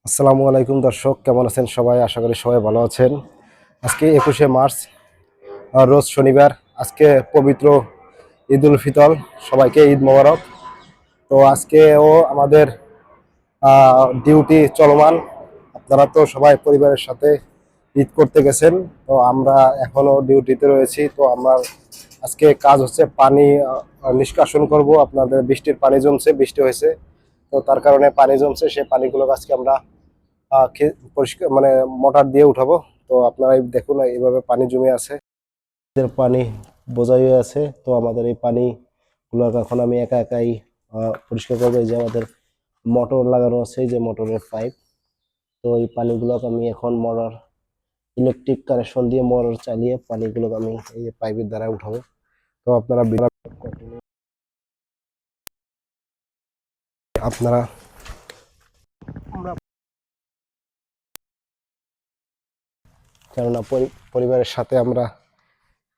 আসসালামু আলাইকুম দর্শক, কেমন আছেন সবাই? আশা করি সবাই ভালো আছেন। আজকে 21শে মার্চ, রোজ শনিবার। আজকে পবিত্র ঈদ উল ফিতর। সবাইকে ঈদ মোবারক। তো আজকেও আমাদের ডিউটি চলমান। আপনারা তো সবাই পরিবারের সাথে ঈদ করতে গেছেন, তো আমরা এখনো ডিউটিতে রয়েছি। তো আমার আজকে কাজ হচ্ছে পানি নিষ্কাশন করব। আপনাদের বৃষ্টির পানি জমছে, বৃষ্টি হয়েছে, তো তার কারণে পানি জমছে। সেই পানিগুলো আজকে আমরা পরিষ্কার মানে মোটর দিয়ে উঠাবো। তো আপনারা দেখুন, এইভাবে পানি জমে আছে, পানি বোঝাই হয়ে আছে। তো আমাদের এই পানিগুলো এখন আমি একা একাই পরিষ্কার করবো। এই যে আমাদের মোটর লাগানো আছে, এই যে মোটরের পাইপ। তো এই পানিগুলো আমি এখন মোটর, ইলেকট্রিক কানেকশন দিয়ে মোটর চালিয়ে পানিগুলো আমি এই যে পাইপের দ্বারা উঠাবো। তো আপনারা কেননা পরিবারের সাথে আমরা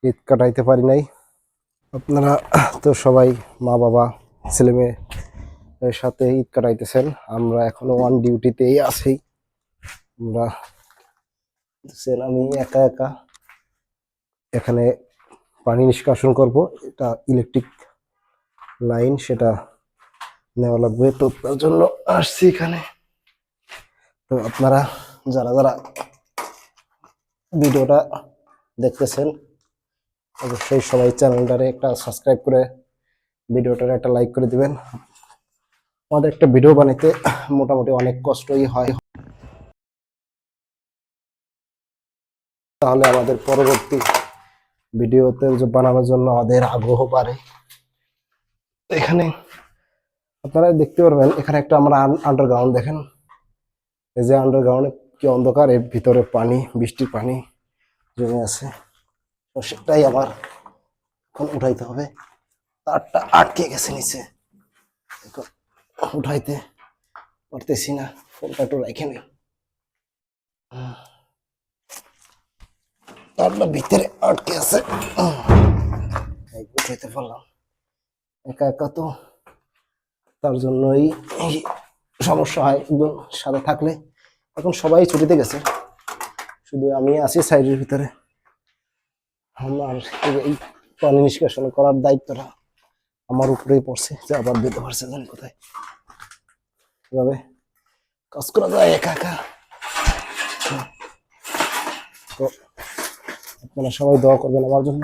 ঈদ কাটাইতে পারি নাই। আপনারা তো সবাই মা বাবা ছেলে মেয়ে এর সাথে ঈদ কাটাইতেছেন। আমরা এখনো অন ডিউটিতেই আছি। আমরা আমি একা একা এখানে পানি নিষ্কাশন করব। এটা ইলেকট্রিক লাইন, সেটা নেওয়া লাগবে, তো তার জন্য আসছি এখানে। তো আপনারা যারা যারা ভিডিওটা দেখতেছেন, অবশ্যই সবাই চ্যানেলটারে একটা সাবস্ক্রাইব করে ভিডিওটারে একটা লাইক করে দিবেন। আমাদের একটা ভিডিও বানাইতে মোটামুটি অনেক কষ্টই হয়, তাহলে আমাদের পরবর্তী ভিডিওতে বানানোর জন্য আমাদের আগ্রহ বাড়ে। এখানে আপনারা দেখতে পারবেন, এখানে একটা আমরা আন্ডারগ্রাউন্ড দেখেন। এই যে আন্ডারগ্রাউন্ডে কি অন্ধকার, এর ভিতরে পানি, বৃষ্টির পানি জমে আছে। তো সেটাই আমার এখন উঠাইতে হবে। তারটা আটকে গেছে নিচে, উঠাইতে পারতেছি না। ফোনটা একটু রেখে নেই, তারটা ভিতরে আটকে আছে। উঠাইতে পারলাম একা একা, তো তার জন্যই এই সমস্যা হয় সাথে থাকলে। এখন সবাই ছুটিতে গেছে, শুধু আমি আছি সাইডের ভিতরে। আমার এই পানি নিষ্কাশন করার দায়িত্বটা আমার উপরেই পড়ছে, যে আবার দিতে পারছে জানি কোথায়। এভাবে কাজ করা যায় একা একা। তো আপনারা সবাই দোয়া করবেন আমার জন্য।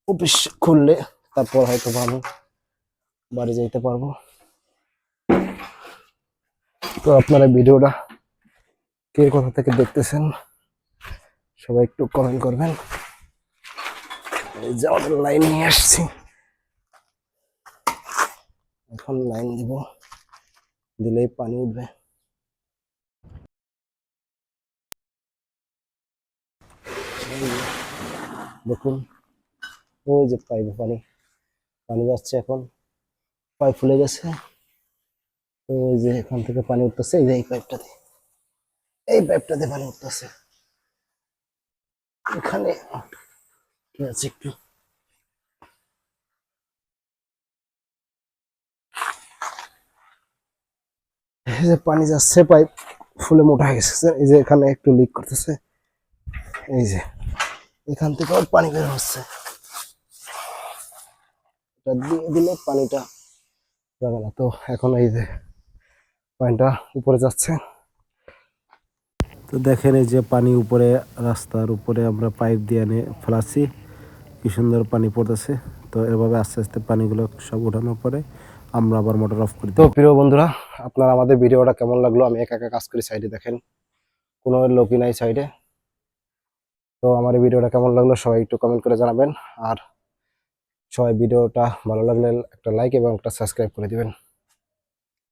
অফিস খুললে তারপর হয়তো আমি বাড়ি যেতে পারবো। তো আপনারা ভিডিওটা কে কোথা থেকে দেখতেছেন সবাই একটু কমেন্ট করবেন। এই যে আমাদের লাইন নিয়ে আসছি, এখন লাইন দিব, দিলেই পানি উঠবে। দেখুন, ওই যে পাইপে পানি পানি যাচ্ছে, এখন পাইপ ফুলে গেছে। তো ওই যে এখান থেকে পানি উঠতেছে, এই যে এই পাইপটাতে পানি উঠতেছে। এখানে কি আছে একটু, এই যে পানি যাচ্ছে, পাইপ ফুলে মোটা হয়ে গেছে। এই যে এখানে একটু লিক করতেছে, এই যে এখান থেকে পানি বের হচ্ছে। এটা দিয়ে দিলে পানিটা যাবে না। তো এখন এই যে পানিটা উপরে যাচ্ছে। তো দেখেন, এই যে পানি উপরে, রাস্তার উপরে আমরা পাইপ দিয়ে এনে ফেলাচ্ছি, কি সুন্দর পানি পড়তেছে। তো এভাবে আস্তে আস্তে পানিগুলো সব উঠানোর পরে আমরা আবার মোটর অফ করি। তো প্রিয় বন্ধুরা, আপনার আমাদের ভিডিওটা কেমন লাগলো? আমি একা একা কাজ করি সাইডে, দেখেন কোনো লোকই নাই সাইডে। তো আমার এই ভিডিওটা কেমন লাগলো সবাই একটু কমেন্ট করে জানাবেন। আর সবাই ভিডিওটা ভালো লাগলে একটা লাইক এবং একটা সাবস্ক্রাইব করে দিবেন।